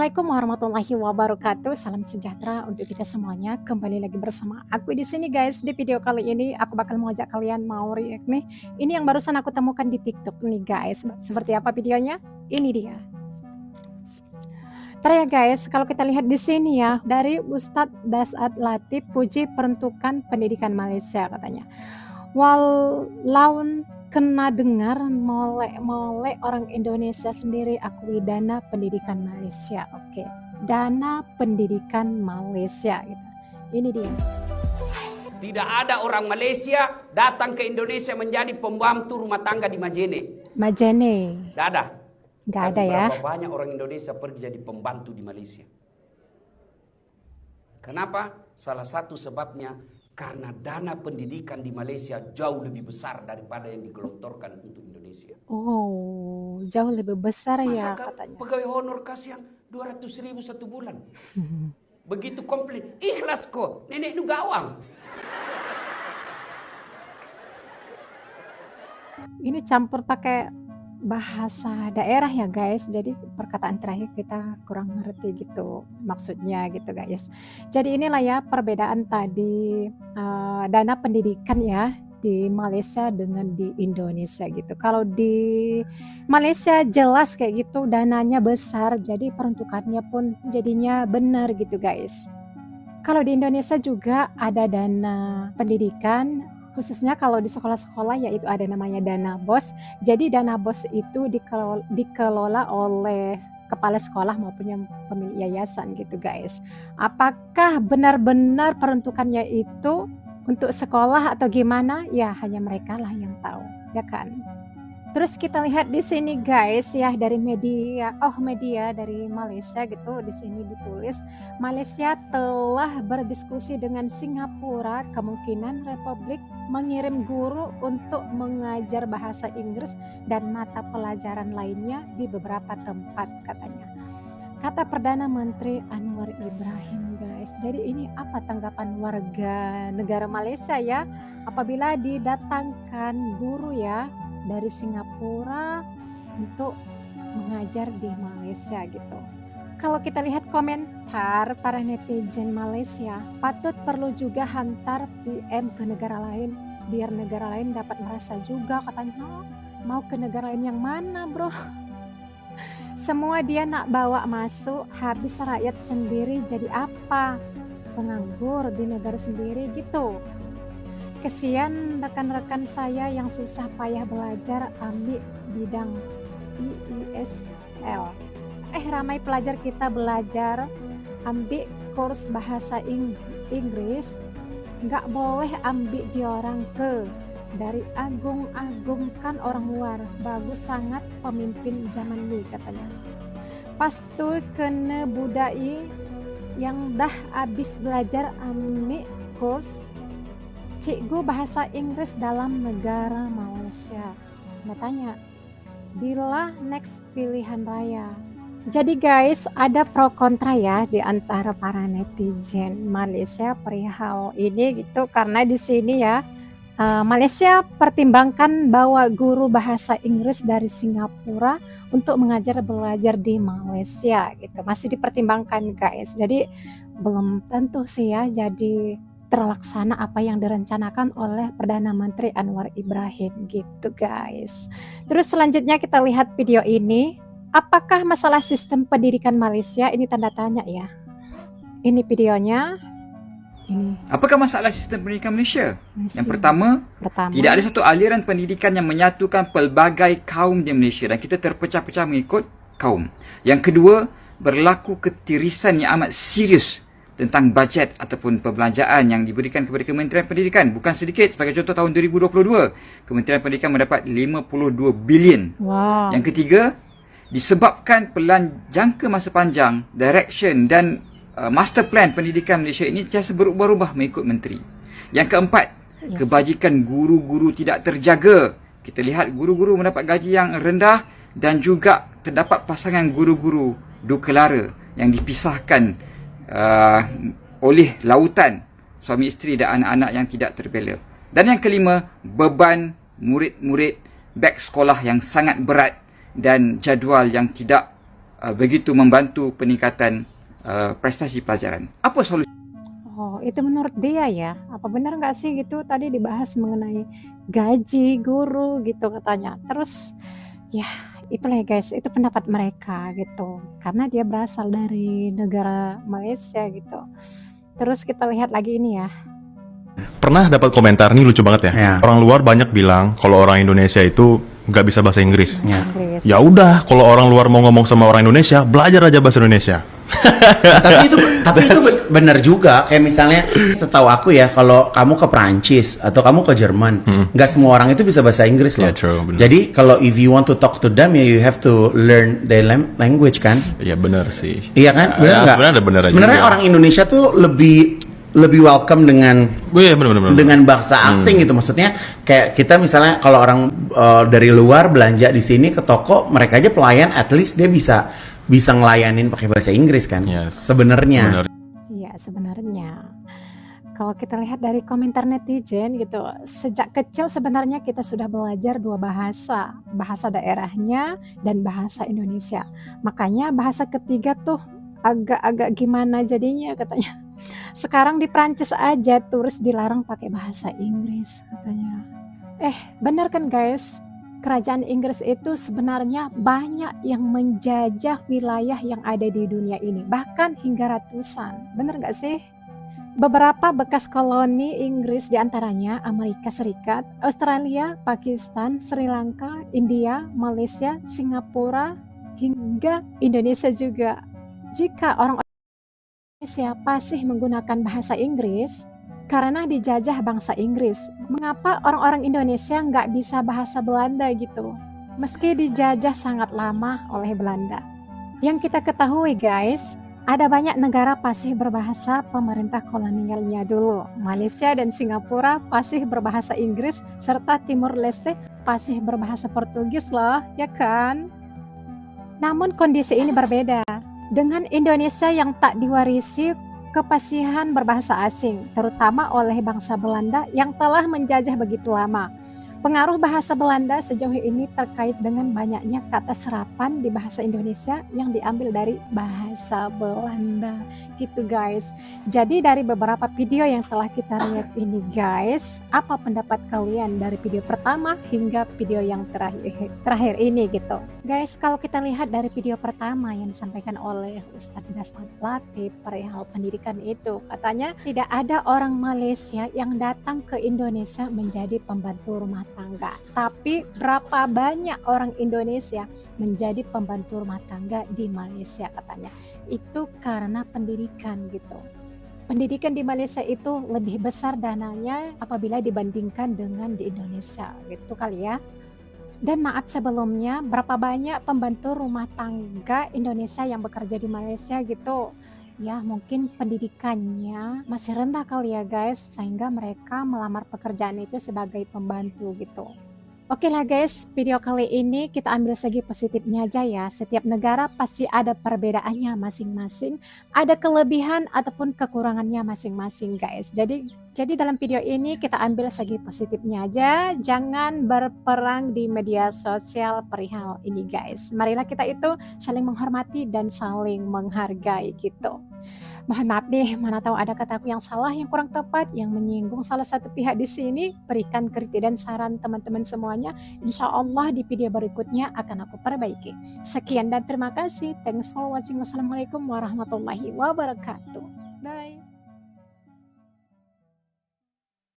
Assalamualaikum warahmatullahi wabarakatuh. Salam sejahtera untuk kita semuanya. Kembali lagi bersama aku di sini guys. Di video kali ini aku bakal mengajak kalian mau react nih. Ini yang barusan aku temukan di TikTok nih guys. Seperti apa videonya? Ini dia. Ntar ya guys, kalau kita lihat di sini ya, dari Ustadz Dasat Latif puji peruntukan pendidikan Malaysia katanya. Walau kena dengar molek orang Indonesia sendiri akui dana pendidikan Malaysia. Oke, dana pendidikan Malaysia gitu. Ini dia. Tidak ada orang Malaysia datang ke Indonesia menjadi pembantu rumah tangga di Majene. Majene. Tidak ada. Nggak ada ya. Berapa banyak orang Indonesia pergi jadi pembantu di Malaysia. Kenapa? Salah satu sebabnya karena dana pendidikan di Malaysia jauh lebih besar daripada yang digelontorkan untuk Indonesia. Oh, jauh lebih besar ya katanya. Pegawai honor kasih yang 200.000 satu bulan. Begitu komplain, ikhlas kok, nenek nu gawang. Ini campur pakai bahasa daerah ya guys, jadi perkataan terakhir kita kurang ngerti gitu maksudnya gitu guys. Jadi inilah ya perbedaan tadi dana pendidikan ya di Malaysia dengan di Indonesia gitu. Kalau di Malaysia jelas kayak gitu dananya besar, jadi peruntukannya pun jadinya benar gitu guys. Kalau di Indonesia juga ada dana pendidikan, khususnya kalau di sekolah-sekolah yaitu ada namanya dana BOS. Jadi dana BOS itu dikelola oleh kepala sekolah maupun yang pemilik yayasan gitu guys. Apakah benar-benar peruntukannya itu untuk sekolah atau gimana? Ya hanya mereka lah yang tahu, ya kan? Terus kita lihat di sini guys ya dari media dari Malaysia gitu, di sini ditulis Malaysia telah berdiskusi dengan Singapura kemungkinan Republik mengirim guru untuk mengajar bahasa Inggris dan mata pelajaran lainnya di beberapa tempat katanya. Kata Perdana Menteri Anwar Ibrahim guys. Jadi ini apa tanggapan warga negara Malaysia ya apabila didatangkan guru ya dari Singapura untuk mengajar di Malaysia gitu. Kalau kita lihat komentar para netizen Malaysia, patut perlu juga hantar PM ke negara lain biar negara lain dapat merasa juga katanya. Mau ke negara lain yang mana bro? Semua dia nak bawa masuk, habis rakyat sendiri jadi apa? Penganggur di negara sendiri gitu. Kesian rekan-rekan saya yang susah payah belajar ambil bidang IESL. Ramai pelajar kita belajar ambil kurs bahasa Inggris. Nggak boleh ambil di orang ke. Dari agung-agungkan orang luar. Bagus sangat pemimpin zaman ini katanya. Pastu kena budai yang dah habis belajar ambil kurs cikgu bahasa Inggris dalam negara Malaysia. Tanya, bila next pilihan raya? Jadi guys, ada pro kontra ya di antara para netizen Malaysia perihal ini gitu. Karena di sini ya, Malaysia pertimbangkan bawa guru bahasa Inggris dari Singapura untuk belajar di Malaysia gitu. Masih dipertimbangkan guys. Jadi belum tentu sih ya jadi terlaksana apa yang direncanakan oleh Perdana Menteri Anwar Ibrahim gitu guys. Terus selanjutnya kita lihat video ini. Apakah masalah sistem pendidikan Malaysia? Ini tanda tanya ya. Ini videonya. Ini. Apakah masalah sistem pendidikan Malaysia? Yang pertama, tidak ada satu aliran pendidikan yang menyatukan pelbagai kaum di Malaysia dan kita terpecah-pecah mengikut kaum. Yang kedua, berlaku ketirisan yang amat serius tentang bajet ataupun perbelanjaan yang diberikan kepada Kementerian Pendidikan. Bukan sedikit, sebagai contoh tahun 2022, Kementerian Pendidikan mendapat 52 bilion. Wow. Yang ketiga, disebabkan pelan jangka masa panjang, direction dan master plan pendidikan Malaysia ini sentiasa berubah-ubah mengikut menteri. Yang keempat, kebajikan guru-guru tidak terjaga. Kita lihat guru-guru mendapat gaji yang rendah dan juga terdapat pasangan guru-guru dukelara yang dipisahkan oleh lautan suami isteri dan anak-anak yang tidak terbela. Dan yang kelima, beban murid-murid beg sekolah yang sangat berat dan jadual yang tidak begitu membantu peningkatan prestasi pelajaran. Apa solusi? Oh, itu menurut dia ya. Apa benar nggak sih gitu tadi dibahas mengenai gaji guru gitu katanya. Terus ya itulah ya guys, itu pendapat mereka gitu. Karena dia berasal dari negara Malaysia gitu. Terus kita lihat lagi ini ya. Pernah dapat komentar nih lucu banget ya. Ya. Orang luar banyak bilang kalau orang Indonesia itu nggak bisa bahasa Inggris. Ya. Inggris. Ya udah, kalau orang luar mau ngomong sama orang Indonesia, belajar aja bahasa Indonesia. tapi itu benar juga. Kayak misalnya setahu aku ya, kalau kamu ke Prancis atau kamu ke Jerman, nggak semua orang itu bisa bahasa Inggris loh. Yeah, true, benar. Jadi kalau if you want to talk to them, ya you have to learn their language kan. Iya benar sih. Iya kan? Benar nggak? Sebenarnya ada beneran Sebenarnya juga. orang Indonesia tuh lebih welcome dengan Iya benar. dengan bahasa asing gitu. Maksudnya kayak kita misalnya kalau orang dari luar belanja di sini ke toko, mereka aja pelayan, at least dia bisa ngelayanin pakai bahasa Inggris kan. Yes. Sebenarnya. Benar. Iya sebenarnya. Kalau kita lihat dari komentar netizen gitu, sejak kecil sebenarnya kita sudah belajar dua bahasa, bahasa daerahnya dan bahasa Indonesia. Makanya bahasa ketiga tuh agak-agak gimana jadinya katanya. Sekarang di Prancis aja turis dilarang pakai bahasa Inggris katanya. Benar kan guys? Kerajaan Inggris itu sebenarnya banyak yang menjajah wilayah yang ada di dunia ini, bahkan hingga ratusan. Benar nggak sih? Beberapa bekas koloni Inggris diantaranya Amerika Serikat, Australia, Pakistan, Sri Lanka, India, Malaysia, Singapura, hingga Indonesia juga. Jika orang Indonesia pasti menggunakan bahasa Inggris karena dijajah bangsa Inggris. Mengapa orang-orang Indonesia nggak bisa bahasa Belanda gitu? Meski dijajah sangat lama oleh Belanda. Yang kita ketahui guys, ada banyak negara pasih berbahasa pemerintah kolonialnya dulu. Malaysia dan Singapura pasih berbahasa Inggris, serta Timur Leste pasih berbahasa Portugis loh, ya kan? Namun kondisi ini berbeda. Dengan Indonesia yang tak diwarisi kepasihan berbahasa asing, terutama oleh bangsa Belanda yang telah menjajah begitu lama. Pengaruh bahasa Belanda sejauh ini terkait dengan banyaknya kata serapan di bahasa Indonesia yang diambil dari bahasa Belanda gitu guys. Jadi dari beberapa video yang telah kita lihat ini guys, apa pendapat kalian dari video pertama hingga video yang terakhir ini gitu guys? Kalau kita lihat dari video pertama yang disampaikan oleh Ustadz Dasman Latif perihal pendidikan itu, katanya tidak ada orang Malaysia yang datang ke Indonesia menjadi pembantu rumah tangga, tapi berapa banyak orang Indonesia menjadi pembantu rumah tangga di Malaysia katanya. Itu karena pendidikan gitu. Pendidikan di Malaysia itu lebih besar dananya apabila dibandingkan dengan di Indonesia gitu kali ya. Dan maaf sebelumnya, berapa banyak pembantu rumah tangga Indonesia yang bekerja di Malaysia gitu, ya mungkin pendidikannya masih rendah kali ya guys, sehingga mereka melamar pekerjaan itu sebagai pembantu gitu. Oke lah guys, video kali ini kita ambil segi positifnya aja ya. Setiap negara pasti ada perbedaannya masing-masing, ada kelebihan ataupun kekurangannya masing-masing guys. Jadi dalam video ini kita ambil segi positifnya aja, jangan berperang di media sosial perihal ini guys. Marilah kita itu saling menghormati dan saling menghargai gitu. Mohon maaf deh, mana tahu ada kataku yang salah, yang kurang tepat, yang menyinggung salah satu pihak di sini. Berikan kritik dan saran teman-teman semuanya. Insya Allah di video berikutnya akan aku perbaiki. Sekian dan terima kasih. Thanks for watching. Wassalamualaikum warahmatullahi wabarakatuh. Bye.